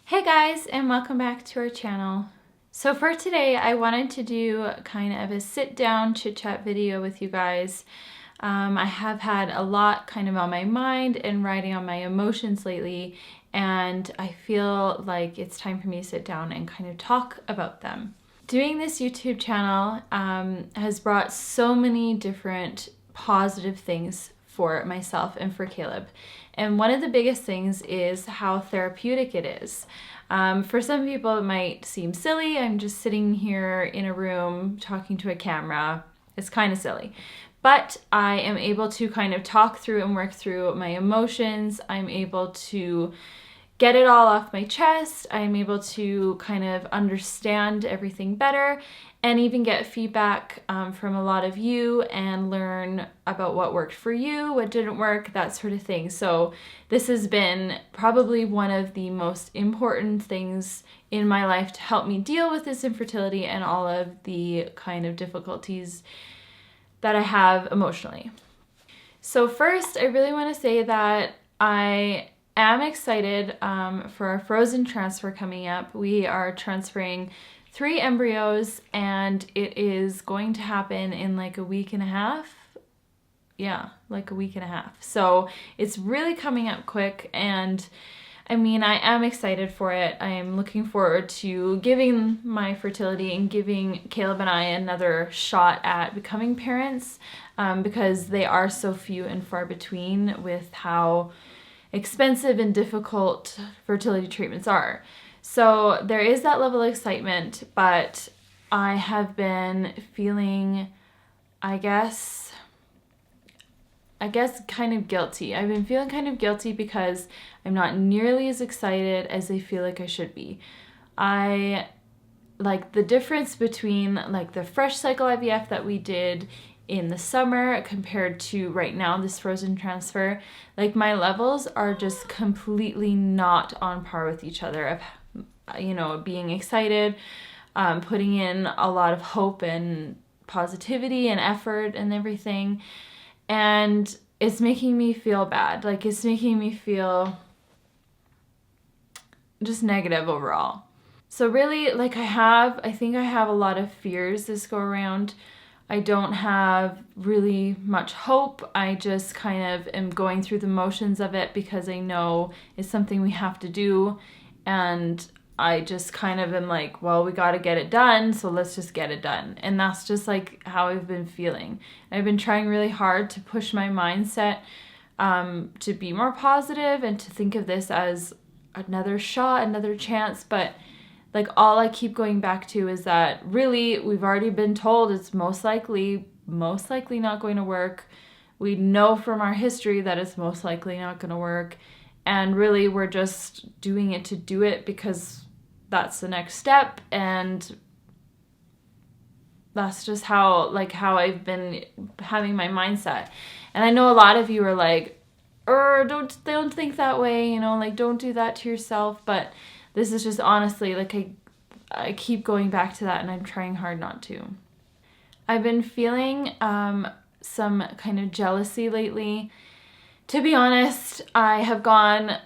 Hey guys, and welcome back to our channel. So for today, I wanted to do kind of a sit down chit chat video with you guys. I have had a lot kind of on my mind and riding on my emotions lately, and I feel like it's time for me to sit down and kind of talk about them. Doing this YouTube channel has brought so many different positive things for myself and for Caleb. And one of the biggest things is how therapeutic it is. For some people, it might seem silly. I'm just sitting here in a room talking to a camera. It's kind of silly. But I am able to kind of talk through and work through my emotions. I'm able to get it all off my chest. I'm able to kind of understand everything better and even get feedback from a lot of you and learn about what worked for you, what didn't work, that sort of thing. So this has been probably one of the most important things in my life to help me deal with this infertility and all of the kind of difficulties that I have emotionally. So first, I really want to say that I am excited for our frozen transfer coming up. We are transferring 3 embryos and it is going to happen in like a week and a half. Yeah, like a week and a half. So it's really coming up quick, and I mean, I am excited for it. I am looking forward to giving my fertility and giving Caleb and I another shot at becoming parents because they are so few and far between with how expensive and difficult fertility treatments are. So there is that level of excitement, but I have been feeling, I guess kind of guilty. I've been feeling kind of guilty because I'm not nearly as excited as I feel like I should be. I like the difference between like the fresh cycle IVF that we did in the summer compared to right now, this frozen transfer, like my levels are just completely not on par with each other of, being excited, putting in a lot of hope and positivity and effort and everything. And it's making me feel bad. Like it's making me feel just negative overall. So really, like I think I have a lot of fears this go around. I don't have really much hope. I just kind of am going through the motions of it because I know it's something we have to do. And I just kind of am like, well, we got to get it done, so let's just get it done. And that's just like how I've been feeling. I've been trying really hard to push my mindset to be more positive and to think of this as another shot, another chance, but like all I keep going back to is that really we've already been told it's most likely not going to work. We know from our history that it's most likely not going to work. And really we're just doing it to do it because that's the next step. And that's just how I've been having my mindset. And I know a lot of you are like, don't think that way, like don't do that to yourself. But this is just honestly, like I keep going back to that and I'm trying hard not to. I've been feeling some kind of jealousy lately. To be honest, I have gone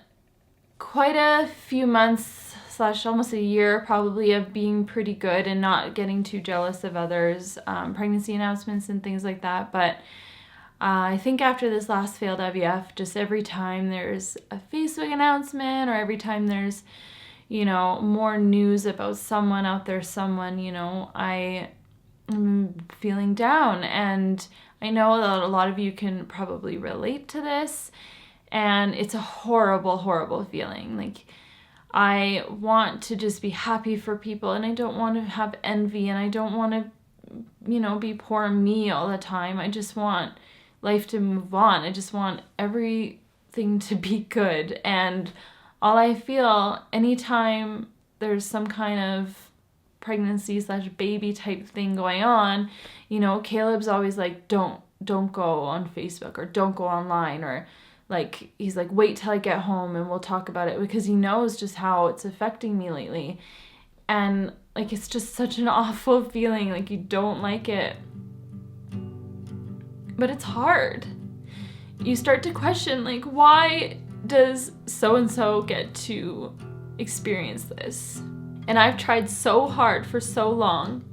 quite a few months / almost a year probably of being pretty good and not getting too jealous of others' pregnancy announcements and things like that. But I think after this last failed IVF, just every time there's a Facebook announcement or every time there's more news about someone out there, I am feeling down. And I know that a lot of you can probably relate to this. And it's a horrible, horrible feeling. Like, I want to just be happy for people, and I don't want to have envy, and I don't want to, be poor me all the time. I just want life to move on. I just want everything to be good. And all I feel anytime there's some kind of pregnancy / baby type thing going on, Caleb's always like, don't go on Facebook or don't go online, or like, he's like, wait till I get home and we'll talk about it, because he knows just how it's affecting me lately. And like, it's just such an awful feeling. Like, you don't like it, but it's hard. You start to question, like, why does so-and-so get to experience this. And I've tried so hard for so long,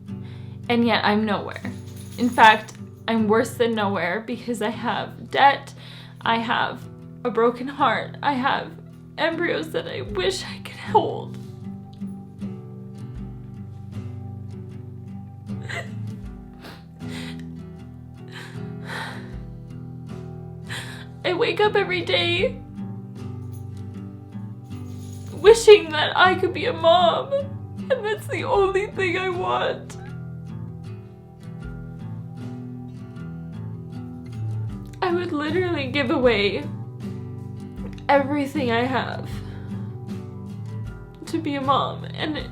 and yet I'm nowhere. In fact, I'm worse than nowhere because I have debt, I have a broken heart, I have embryos that I wish I could hold. I wake up every day wishing that I could be a mom, and that's the only thing I want. I would literally give away everything I have to be a mom, and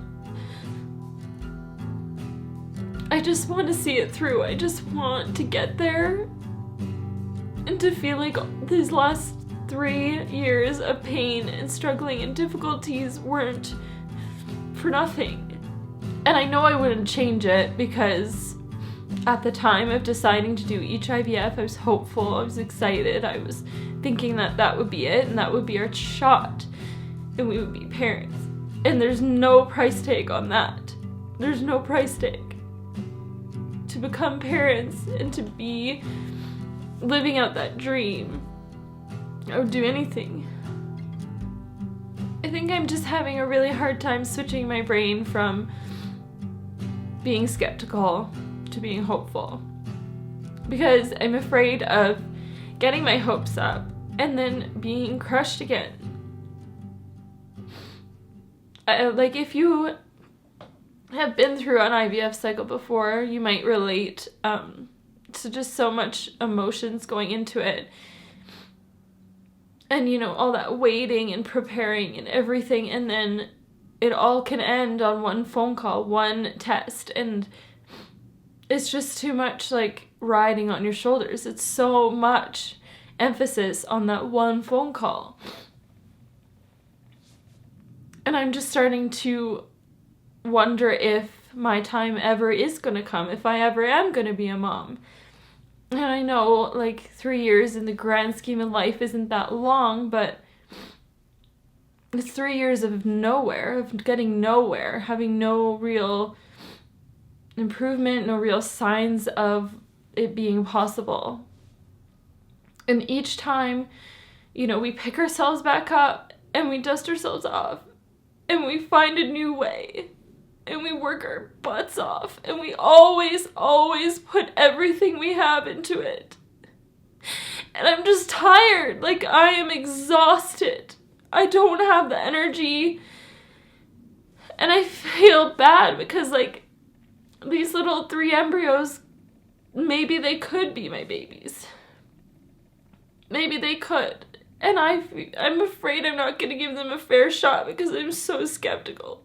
I just want to see it through. I just want to get there and to feel like these last 3 years of pain and struggling and difficulties weren't for nothing. And I know I wouldn't change it because at the time of deciding to do each IVF, I was hopeful, I was excited, I was thinking that that would be it and that would be our shot and we would be parents. And there's no price tag on that. There's no price tag to become parents and to be living out that dream or do anything. I think I'm just having a really hard time switching my brain from being skeptical to being hopeful, because I'm afraid of getting my hopes up and then being crushed again. Like, if you have been through an IVF cycle before, you might relate to just so much emotions going into it. And, you know, all that waiting and preparing and everything, and then it all can end on one phone call, one test, and it's just too much, like, riding on your shoulders. It's so much emphasis on that one phone call. And I'm just starting to wonder if my time ever is going to come, if I ever am going to be a mom. And I know, like, 3 years in the grand scheme of life isn't that long, but it's 3 years of nowhere, of getting nowhere, having no real improvement, no real signs of it being possible. And each time, you know, we pick ourselves back up and we dust ourselves off and we find a new way and we work our butts off and we always put everything we have into it. And I'm just tired. Like, I am exhausted. I don't have the energy. And I feel bad because, like, these little 3 embryos, maybe they could be my babies. Maybe they could. And I'm afraid I'm not going to give them a fair shot because I'm so skeptical.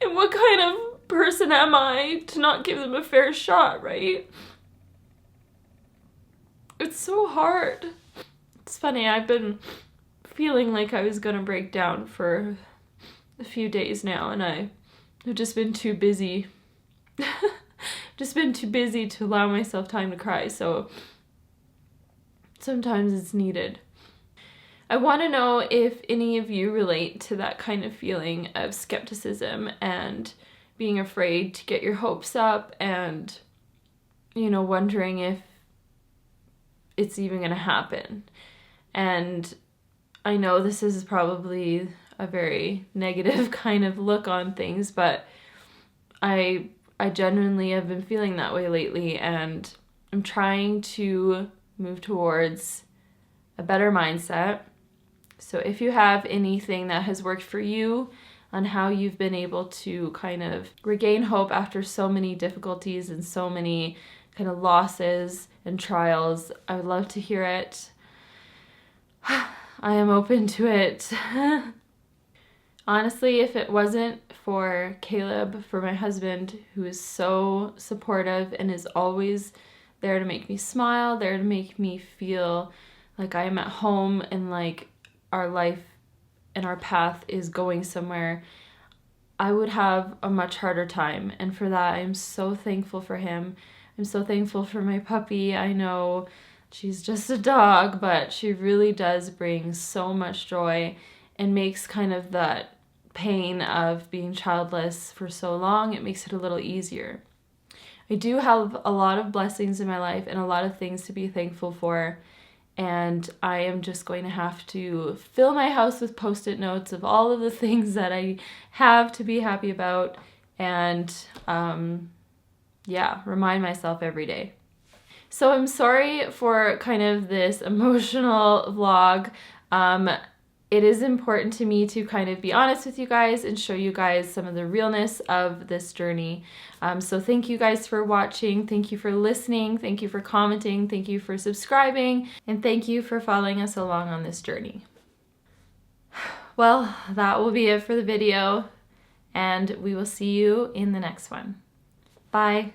And what kind of person am I to not give them a fair shot, right? It's so hard. It's funny, I've been feeling like I was going to break down for a few days now, and I've just been too busy. Just been too busy to allow myself time to cry, so sometimes it's needed. I want to know if any of you relate to that kind of feeling of skepticism and being afraid to get your hopes up and, you know, wondering if it's even going to happen. And I know this is probably a very negative kind of look on things, but I genuinely have been feeling that way lately, and I'm trying to move towards a better mindset. So if you have anything that has worked for you on how you've been able to kind of regain hope after so many difficulties and so many kind of losses and trials, I would love to hear it. I am open to it. Honestly, if it wasn't for Caleb, for my husband, who is so supportive and is always there to make me smile, there to make me feel like I am at home and like our life and our path is going somewhere, I would have a much harder time. And for that, I'm so thankful for him. I'm so thankful for my puppy. I know she's just a dog, but she really does bring so much joy and makes kind of that pain of being childless for so long, it makes it a little easier. I do have a lot of blessings in my life and a lot of things to be thankful for. And I am just going to have to fill my house with post-it notes of all of the things that I have to be happy about, and yeah, remind myself every day. So I'm sorry for kind of this emotional vlog. It is important to me to kind of be honest with you guys and show you guys some of the realness of this journey. So thank you guys for watching. Thank you for listening. Thank you for commenting. Thank you for subscribing. And thank you for following us along on this journey. Well, that will be it for the video, and we will see you in the next one. Bye.